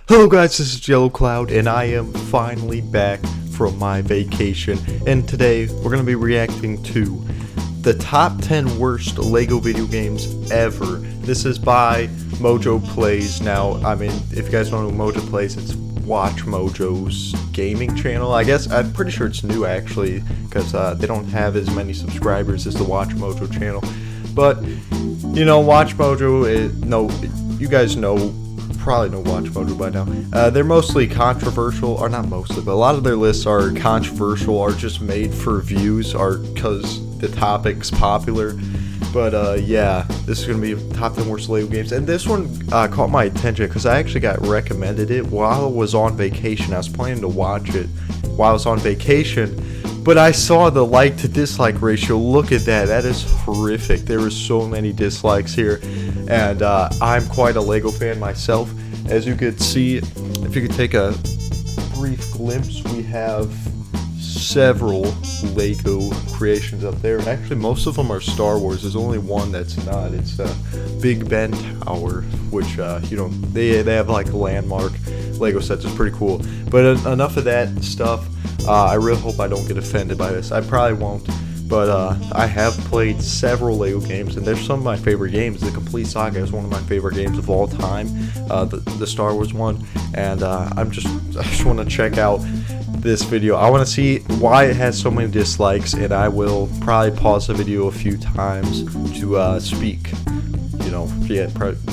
Hello guys, this is Yellow Cloud, and I am finally back from my vacation, and today we're going to be reacting to the top 10 worst LEGO video games ever. This is by MojoPlays. Now, I mean, if you guys don't know MojoPlays, it's Watch Mojo's gaming channel. I guess, I'm pretty sure it's new actually, because they don't have as many subscribers as the Watch Mojo channel. But, you know, Watch Mojo, you guys probably know Watch Mojo by now. They're mostly controversial, or not mostly, but a lot of their lists are controversial, are just made for views, or because the topic's popular. But yeah, this is going to be top 10 worst LEGO games, and this one caught my attention because I actually got recommended it while I was on vacation. I was planning to watch it while I was on vacation, but I saw the like to dislike ratio. Look at that, that is horrific. There were so many dislikes here, and I'm quite a LEGO fan myself. As you could see, if you could take a brief glimpse, we have several LEGO creations up there. Actually, most of them are Star Wars. There's only one that's not. It's Big Ben Tower, which you know, they have like landmark LEGO sets. It's pretty cool. But enough of that stuff. I really hope I don't get offended by this. I probably won't. But I have played several LEGO games, and they're some of my favorite games. The Complete Saga is one of my favorite games of all time, the Star Wars one. And I just want to check out this video. I want to see why it has so many dislikes, and I will probably pause the video a few times to speak. You know, yeah,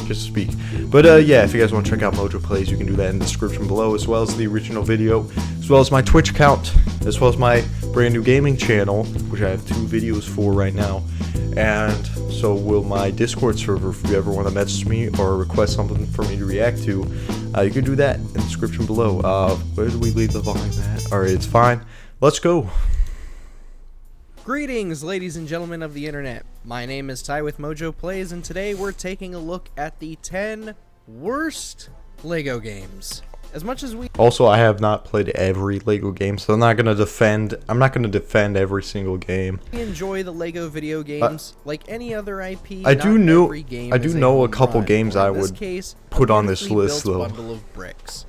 just speak. But yeah, if you guys want to check out MojoPlays, you can do that in the description below, as well as the original video, as well as my Twitch account, as well as my brand new gaming channel, which I have 2 videos for right now. And so will my Discord server. If you ever want to message me or request something for me to react to, you can do that in the description below. Where do we leave the volume at? Alright, it's fine. Let's go. Greetings, ladies and gentlemen of the internet. My name is Ty with MojoPlays, and today we're taking a look at the 10 worst LEGO games. As much as we Also, I have not played every LEGO game, so I'm not gonna defend every single game. enjoy the LEGO video games like any other IP. I do know a couple games I would put on this list though. Bundle of bricks.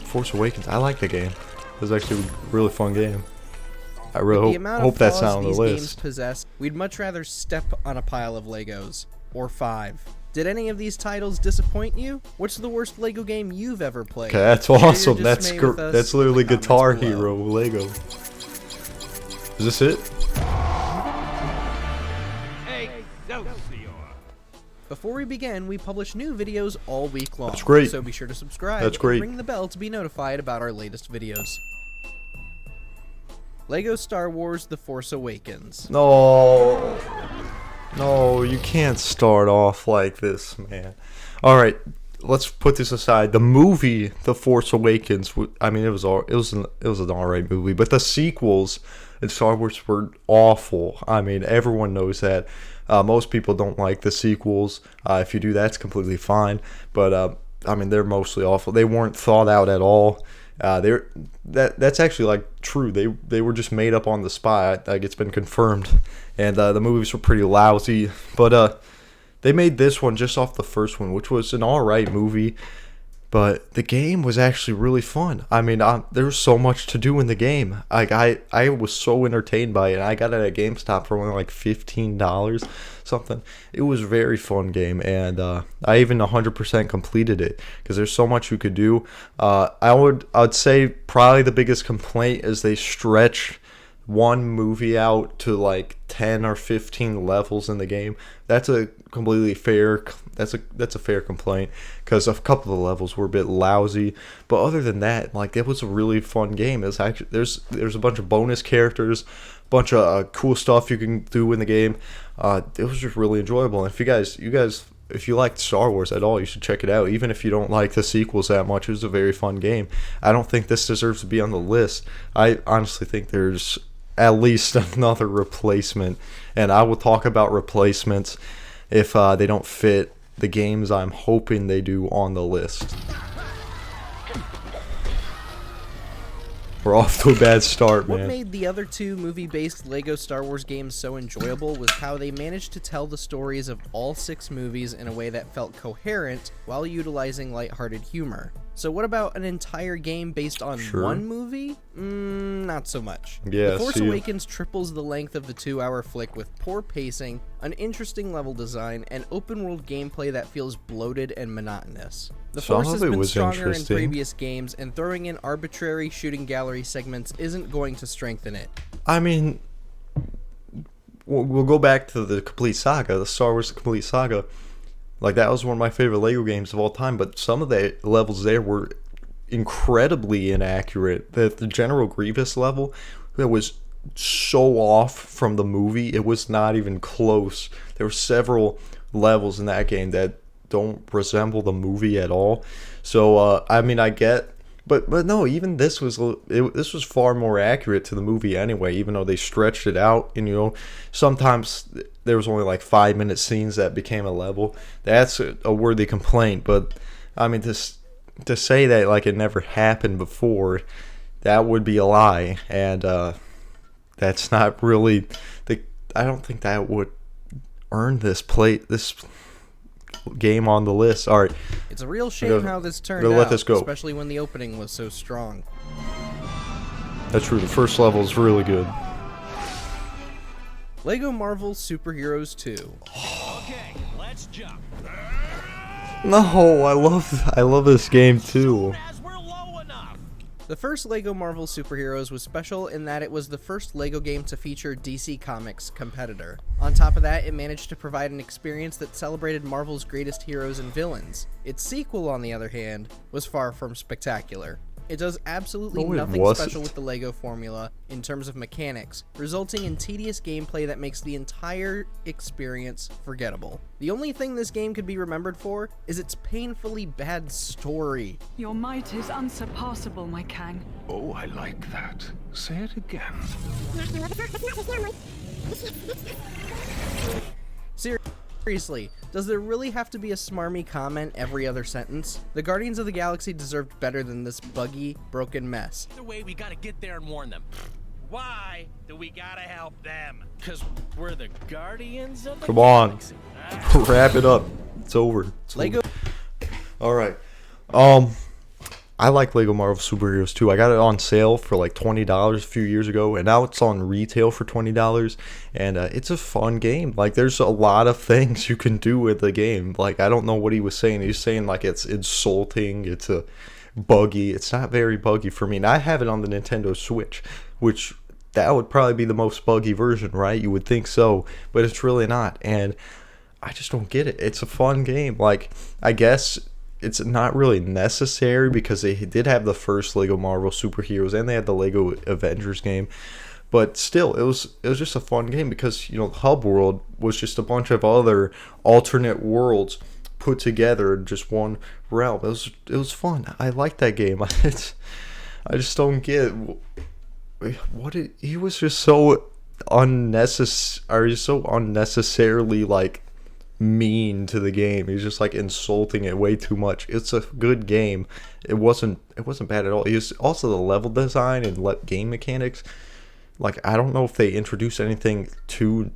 Force Awakens, I like the game. It was actually a really fun game. I really hope that's not on the list. We'd much rather step on a pile of Legos, or 5. Did any of these titles disappoint you? What's the worst LEGO game you've ever played? Okay, that's awesome. That's literally Guitar Hero LEGO. Is this it? Before we begin, we publish new videos all week long. That's great. So be sure to subscribe That's great. and ring the bell to be notified about our latest videos. LEGO Star Wars The Force Awakens. No. No, you can't start off like this, man. Alright, let's put this aside. The movie, The Force Awakens, I mean, it was an alright movie, but the sequels in Star Wars were awful. I mean, everyone knows that. Most people don't like the sequels. If you do, that's completely fine. But, I mean, they're mostly awful. They weren't thought out at all. That's actually like true. They were just made up on the spot. Like, it's been confirmed. And the movies were pretty lousy, but they made this one just off the first one, which was an alright movie. But the game was actually really fun. I mean, there was so much to do in the game. Like, I was so entertained by it. I got it at GameStop for only like $15 something. It was a very fun game, and I even 100% completed it because there's so much you could do. I'd say probably the biggest complaint is they stretch one movie out to like 10 or 15 levels in the game. That's a completely fair. That's a fair complaint because a couple of the levels were a bit lousy. But other than that, like, it was a really fun game. It's actually there's a bunch of bonus characters, bunch of cool stuff you can do in the game. It was just really enjoyable. And if you guys, if you liked Star Wars at all, you should check it out. Even if you don't like the sequels that much, it was a very fun game. I don't think this deserves to be on the list. I honestly think there's at least another replacement, and I will talk about replacements if they don't fit the games I'm hoping they do on the list. We're off to a bad start, man. What made the other 2 movie-based LEGO Star Wars games so enjoyable was how they managed to tell the stories of all 6 movies in a way that felt coherent while utilizing lighthearted humor. So what about an entire game based on one movie? Not so much. Yeah, The Force Awakens triples the length of the 2-hour flick with poor pacing, an interesting level design, and open-world gameplay that feels bloated and monotonous. The Force has been stronger in previous games, and throwing in arbitrary shooting gallery segments isn't going to strengthen it. I mean, we'll go back to the complete saga, the Star Wars Complete Saga. Like, that was one of my favorite Lego games of all time, but some of the levels there were incredibly inaccurate. The General Grievous level, that was so off from the movie, it was not even close. There were several levels in that game that don't resemble the movie at all. So, I mean, I get... But no, even this was far more accurate to the movie anyway, even though they stretched it out. And, you know, sometimes there was only like 5-minute scenes that became a level. That's a worthy complaint. But, I mean, to say that like it never happened before, that would be a lie. And that's not really... I don't think that would earn this game on the list. All right, it's a real shame how this turned out, especially when the opening was so strong. That's true. The first level is really good. Lego Marvel Superheroes 2. Okay, let's jump. No, I love this game too. The first Lego Marvel Superheroes was special in that it was the first Lego game to feature DC Comics' competitor. On top of that, it managed to provide an experience that celebrated Marvel's greatest heroes and villains. Its sequel, on the other hand, was far from spectacular. It does absolutely nothing special with the Lego formula in terms of mechanics, resulting in tedious gameplay that makes the entire experience forgettable. The only thing this game could be remembered for is its painfully bad story. Your might is unsurpassable, my Kang. Oh, I like that. Say it again. Seriously, does there really have to be a smarmy comment every other sentence? The Guardians of the Galaxy deserved better than this buggy, broken mess. Either way, we gotta get there and warn them. Why do we gotta help them? Because we're the Guardians of the Galaxy. Come on. Wrap it up. It's over. Lego. Alright. I like Lego Marvel Superheroes too. I got it on sale for like $20 a few years ago, and now it's on retail for $20, and it's a fun game. Like, there's a lot of things you can do with the game. Like, I don't know what he was saying. He was saying like it's insulting, it's a buggy. It's not very buggy for me. And I have it on the Nintendo Switch, which that would probably be the most buggy version, right? You would think so, but it's really not. And I just don't get it. It's a fun game. Like, I guess it's not really necessary because they did have the first Lego Marvel Superheroes and they had the Lego Avengers game, but still, it was just a fun game because, you know, Hub World was just a bunch of other alternate worlds put together in just one realm. It was fun. I like that game. I just don't get he was just so unnecessarily like mean to the game. He's just like insulting it way too much. It's a good game. It wasn't bad at all. It's also the level design and game mechanics. Like, I don't know if they introduced anything too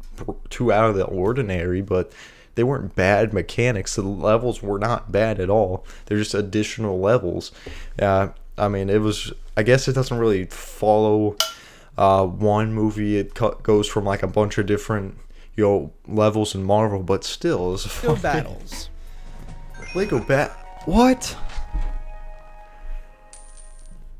out of the ordinary, but they weren't bad mechanics. The levels were not bad at all. They're just additional levels. I mean, I guess it doesn't really follow one movie. It goes from like a bunch of different levels in Marvel, but still, it's a fun Lego battles. What?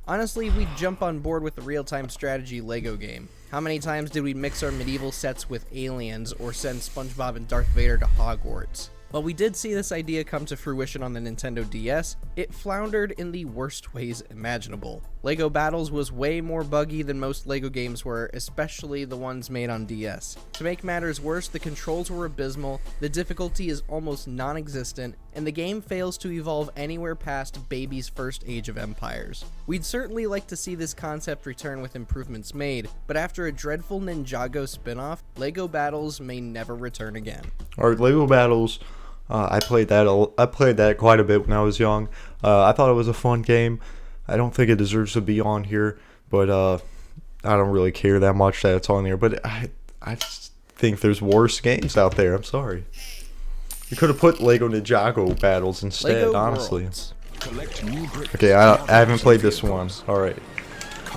Honestly, we'd jump on board with the real-time strategy Lego game. How many times did we mix our medieval sets with aliens or send SpongeBob and Darth Vader to Hogwarts? While we did see this idea come to fruition on the Nintendo DS, it floundered in the worst ways imaginable. Lego Battles was way more buggy than most Lego games were, especially the ones made on DS. To make matters worse, the controls were abysmal, the difficulty is almost non-existent, and the game fails to evolve anywhere past Baby's first Age of Empires. We'd certainly like to see this concept return with improvements made, but after a dreadful Ninjago spin-off, Lego Battles may never return again. Alright, Lego Battles. I played that quite a bit when I was young. I thought it was a fun game. I don't think it deserves to be on here, but I don't really care that much that it's on here. But I just think there's worse games out there. I'm sorry. You could have put Lego Ninjago Battles instead, Lego honestly. Worlds. Collect new bricks. Okay, I haven't played this one. All right.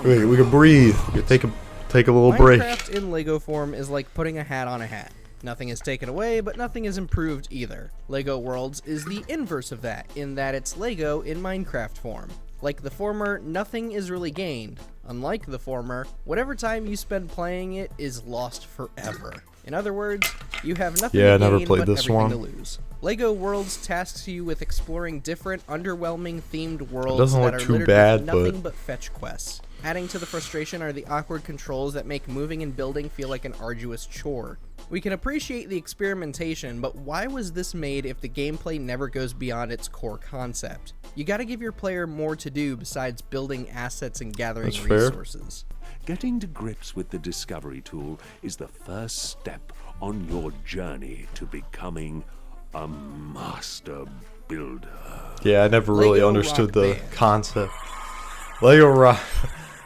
Wait, we can breathe. We can take a little break. Minecraft in Lego form is like putting a hat on a hat. Nothing is taken away, but nothing is improved either. Lego Worlds is the inverse of that, in that it's Lego in Minecraft form. Like the former, nothing is really gained. Unlike the former, whatever time you spend playing it is lost forever. In other words, you have nothing Yeah, I to never gain played but this everything one. to lose. Lego Worlds tasks you with exploring different, underwhelming themed worlds doesn't that look are too littered bad, with nothing but- but fetch quests. Adding to the frustration are the awkward controls that make moving and building feel like an arduous chore. We can appreciate the experimentation, but why was this made if the gameplay never goes beyond its core concept? You gotta give your player more to do besides building assets and gathering That's fair. resources. Getting to grips with the Discovery tool is the first step on your journey to becoming a master builder. Yeah, I never really Lego understood Rock the Band. concept. Lego Rock.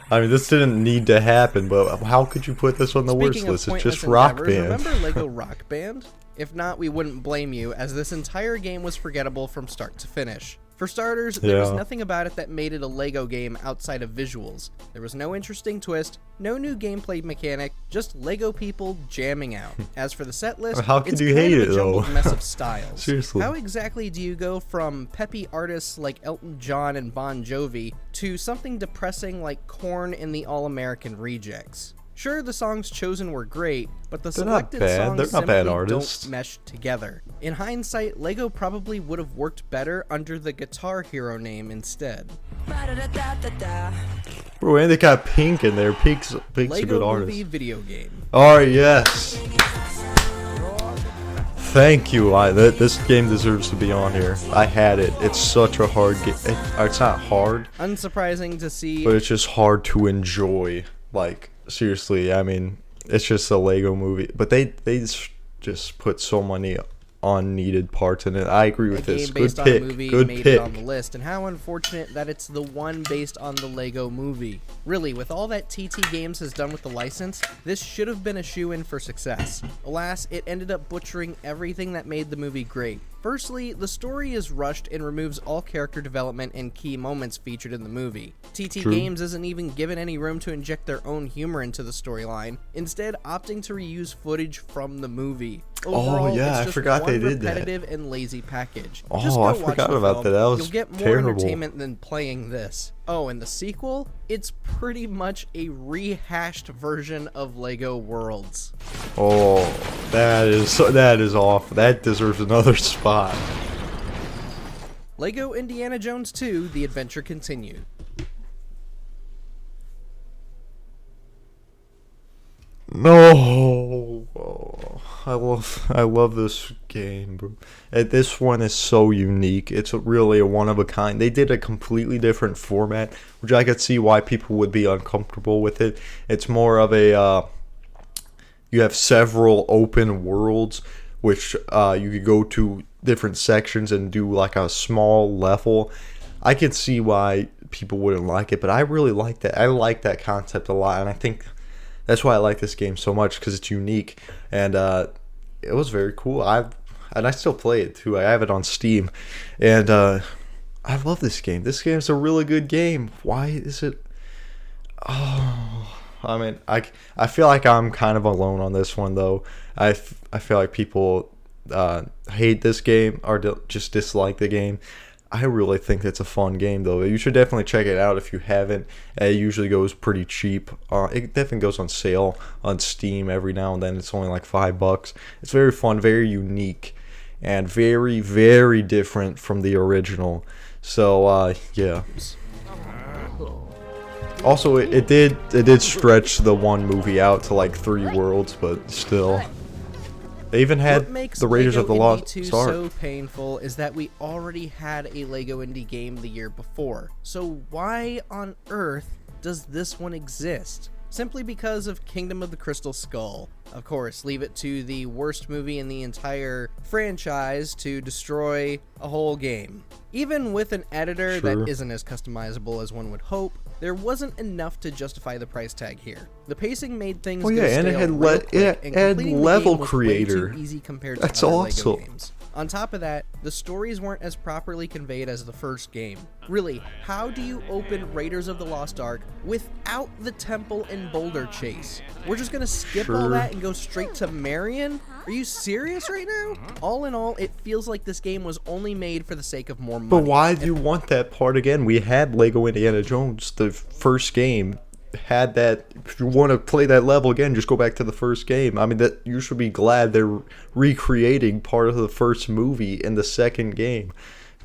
I mean, this didn't need to happen, but how could you put this on the worst Speaking of list? It's pointless just Rock endeavors, Band. remember Lego Rock Band? If not, we wouldn't blame you, as this entire game was forgettable from start to finish. For starters, there was Yeah. nothing about it that made it a Lego game outside of visuals. There was no interesting twist, no new gameplay mechanic, just Lego people jamming out. As for the set list, How could it's you kind hate of a it, though? jumbled mess of styles. Seriously. How exactly do you go from peppy artists like Elton John and Bon Jovi to something depressing like Korn and the All-American Rejects? Sure, the songs chosen were great, but the They're not selected bad. songs They're not bad simply artists. don't mesh together. In hindsight, Lego probably would have worked better under the Guitar Hero name instead. Bro, and they got Pink in there. Pink's a good Lego artist. Movie video game. Alright, yes. Thank you. This game deserves to be on here. I had it. It's such a hard game. It's not hard, Unsurprising to see. but it's just hard to enjoy. Like, seriously, I mean, it's just a Lego movie. But they just put so many unneeded parts in it. I agree A with this. game Good based on pick. a movie Good made pick. it on the list, and how unfortunate that it's the one based on the Lego movie. Really, with all that TT Games has done with the license, this should have been a shoo-in for success. Alas, it ended up butchering everything that made the movie great. Firstly, the story is rushed and removes all character development and key moments featured in the movie. TT True. Games isn't even given any room to inject their own humor into the storyline, instead opting to reuse footage from the movie. Overall, yeah, it's I just forgot one they did that. repetitive and lazy package. Oh, Just go I watch forgot the about film. that. That was You'll get more terrible. entertainment than playing this. Oh, and the sequel? It's pretty much a rehashed version of Lego Worlds. Oh, that is off. That deserves another spot. Lego Indiana Jones 2: The Adventure Continued. No, oh, I love this game, bro. This one is so unique. It's really a one of a kind. They did a completely different format, which I could see why people would be uncomfortable with it. It's more of a you have several open worlds, which you could go to different sections and do like a small level. I could see why people wouldn't like it, but I really like that. I like that concept a lot, and I think that's why I like this game so much, because it's unique, and it was very cool. I still play it too. I have it on Steam, and I love this game. This game's a really good game. Why is it? Oh, I mean, I feel like I'm kind of alone on this one though. I feel like people hate this game or just dislike the game. I really think it's a fun game though. You should definitely check it out if you haven't. It usually goes pretty cheap. It definitely goes on sale on Steam every now and then. It's only like $5. It's very fun, very unique, and very, very different from the original. So yeah. Also, it did stretch the one movie out to like 3 worlds, but still. They even What had makes the Raiders Lego of the Indie Lost 2 Ark. so painful is that we already had a Lego Indie game the year before. So why on earth does this one exist? simply because of Kingdom of the Crystal Skull. Of course, leave it to the worst movie in the entire franchise to destroy a whole game. Even with an editor that isn't as customizable as one would hope, there wasn't enough to justify the price tag here. The pacing made things go and it stale had real quick, and completing the level game was way creator. too easy compared to That's other awesome. LEGO games. On top of that, the stories weren't as properly conveyed as the first game. Really, how do you open Raiders of the Lost Ark without the temple and boulder chase? We're just gonna skip all that and go straight to Marion? Are you serious right now? All in all, it feels like this game was only made for the sake of more money. But why do you want that part again? We had Lego Indiana Jones, the first game had that. If you want to play that level again, just go back to the first game. I mean, that you should be glad they're recreating part of the first movie in the second game.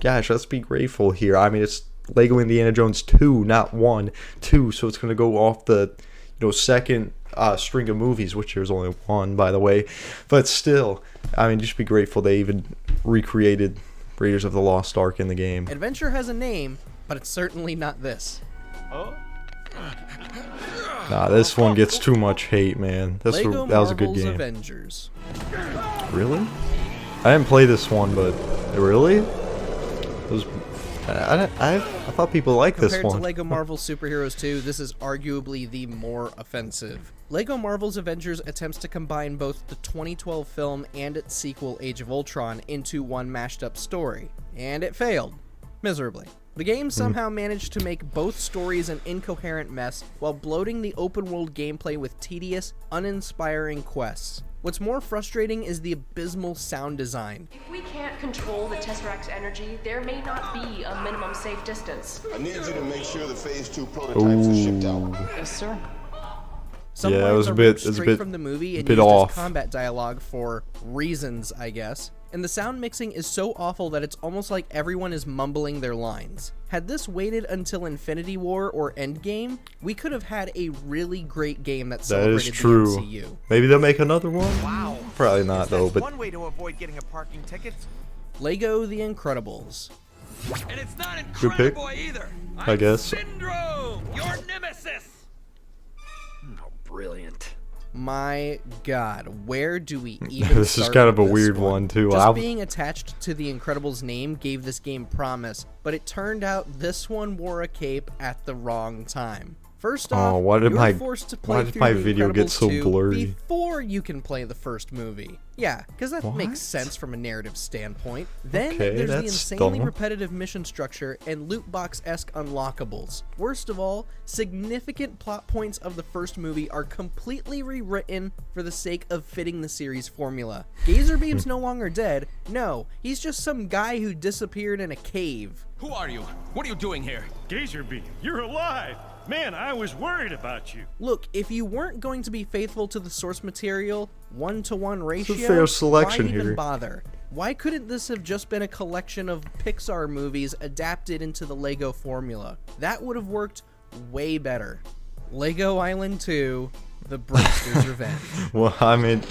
Gosh, let's be grateful here. I mean, it's Lego Indiana Jones 2, not 1, 2, so it's going to go off the second string of movies, which there's only one, by the way. But still, I mean, just be grateful they even recreated Raiders of the Lost Ark in the game. Adventure has a name, but it's certainly not this. Nah, this one gets too much hate, man. That was a good Marvel's game. Avengers. Really? I didn't play this one, but really? It was, I thought people liked this Compared one. to LEGO Marvel Superheroes 2, this is arguably the more offensive. LEGO Marvel's Avengers attempts to combine both the 2012 film and its sequel Age of Ultron into one mashed up story, and it failed. Miserably. The game somehow managed to make both stories an incoherent mess while bloating the open-world gameplay with tedious, uninspiring quests. What's more frustrating is the abysmal sound design. If we can't control the Tesseract's energy, there may not be a minimum safe distance. I need you to make sure the Phase 2 prototypes are shipped out. Yes, sir. Some Yeah, it lines was a are bit- ripped it was a straight bit- from the movie and bit used off. as combat dialogue for reasons, I guess. And the sound mixing is so awful that it's almost like everyone is mumbling their lines. Had this waited until Infinity War or Endgame, we could have had a really great game that That celebrated is true. the MCU. Maybe they'll make another one? Wow. Probably not, though, That's but one way to avoid getting a parking ticket. LEGO The Incredibles. And it's not Good pick, Incrediboy either. I guess. Syndrome, your nemesis. Brilliant. My god, where do we even This is start kind of a with this weird one, too. Just being attached to the Incredibles name gave this game promise, but it turned out this one wore a cape at the wrong time. First off, why did you're my- forced to play why did through my The video get Incredibles so 2 blurry? before you can play the first movie. Yeah, because that makes sense from a narrative standpoint. Then Okay, there's the that's insanely dumb. repetitive mission structure and loot box-esque unlockables. Worst of all, significant plot points of the first movie are completely rewritten for the sake of fitting the series formula. Gazerbeam's no longer dead. No, he's just some guy who disappeared in a cave. Who are you? What are you doing here? Gazerbeam, you're alive! Man, I was worried about you. Look, if you weren't going to be faithful to the source material, 1-to-1 ratio, fair selection why even here. bother? Why couldn't this have just been a collection of Pixar movies adapted into the LEGO formula? That would have worked way better. LEGO Island 2, The Brewster's Revenge. Well, I mean,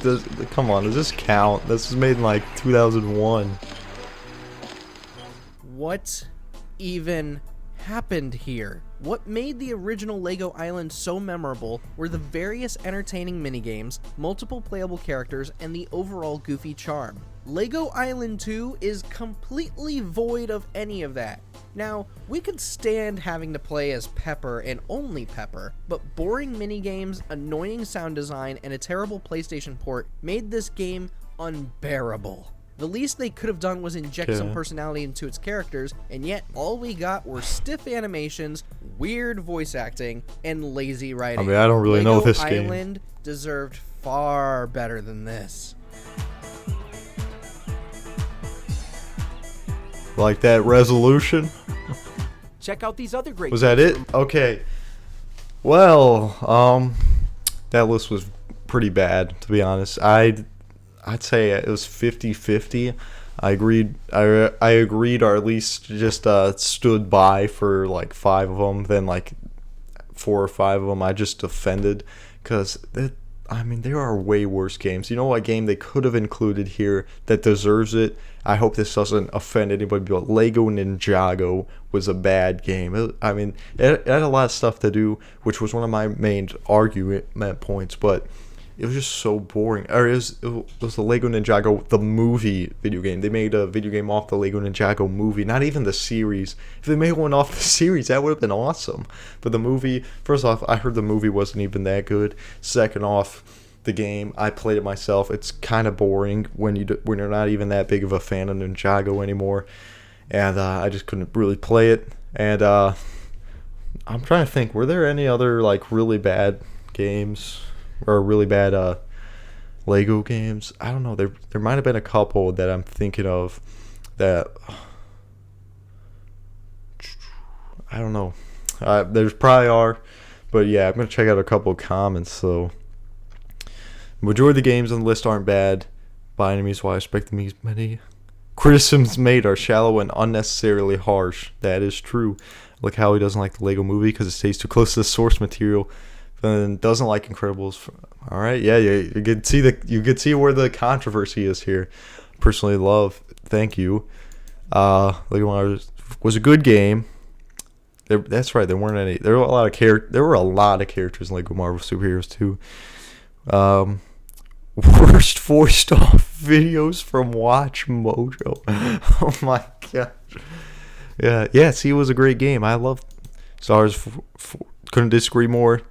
come on, does this count? This was made in like 2001. What even happened here? What made the original LEGO Island so memorable were the various entertaining minigames, multiple playable characters, and the overall goofy charm. LEGO Island 2 is completely void of any of that. Now, we could stand having to play as Pepper and only Pepper, but boring minigames, annoying sound design, and a terrible PlayStation port made this game unbearable. The least they could have done was inject some personality into its characters, and yet all we got were stiff animations, weird voice acting, and lazy writing. I mean, I don't really know LEGO this game. Island deserved far better than this. Like that resolution? Check out these other great Was that it? Okay. Well, that list was pretty bad, to be honest. I'd say it was 50-50. I agreed, or at least just stood by for like 5 of them. Then like 4 or 5 of them I just defended, because I mean, there are way worse games. You know what game they could have included here that deserves it? I hope this doesn't offend anybody, but Lego Ninjago was a bad game. I mean, it had a lot of stuff to do, which was one of my main argument points, but it was just so boring. Or it was the Lego Ninjago, the movie video game. They made a video game off the Lego Ninjago movie, not even the series. If they made one off the series, that would have been awesome. But the movie, first off, I heard the movie wasn't even that good. Second off, the game, I played it myself. It's kind of boring when you're not even that big of a fan of Ninjago anymore. And I just couldn't really play it. And I'm trying to think, were there any other like really bad games? Or really bad Lego games? I don't know. There might have been a couple that I'm thinking of that I don't know. There's probably are, but yeah, I'm gonna check out a couple of comments. So, majority of the games on the list aren't bad by any means. Why I expect them to be many criticisms made are shallow and unnecessarily harsh. That is true. Like how he doesn't like the Lego movie because it stays too close to the source material. And doesn't like Incredibles. All right, yeah, you could see where the controversy is here. Personally, love. Thank you. Lego Marvel was a good game. That's right. There weren't any. There were a lot of characters in Lego Marvel Superheroes too. Worst voiced off videos from Watch Mojo. Oh my god. Yeah. See, it was a great game. I loved Stars. Couldn't disagree more.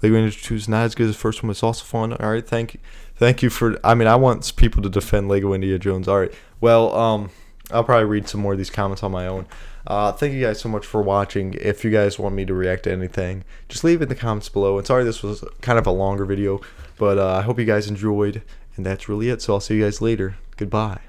Lego Ninja 2 is not as good as the first one, but it's also fun. All right, thank you for. I mean, I want people to defend Lego Indiana Jones. All right, well, I'll probably read some more of these comments on my own. Thank you guys so much for watching. If you guys want me to react to anything, just leave it in the comments below. And sorry this was kind of a longer video, but I hope you guys enjoyed. And that's really it. So I'll see you guys later. Goodbye.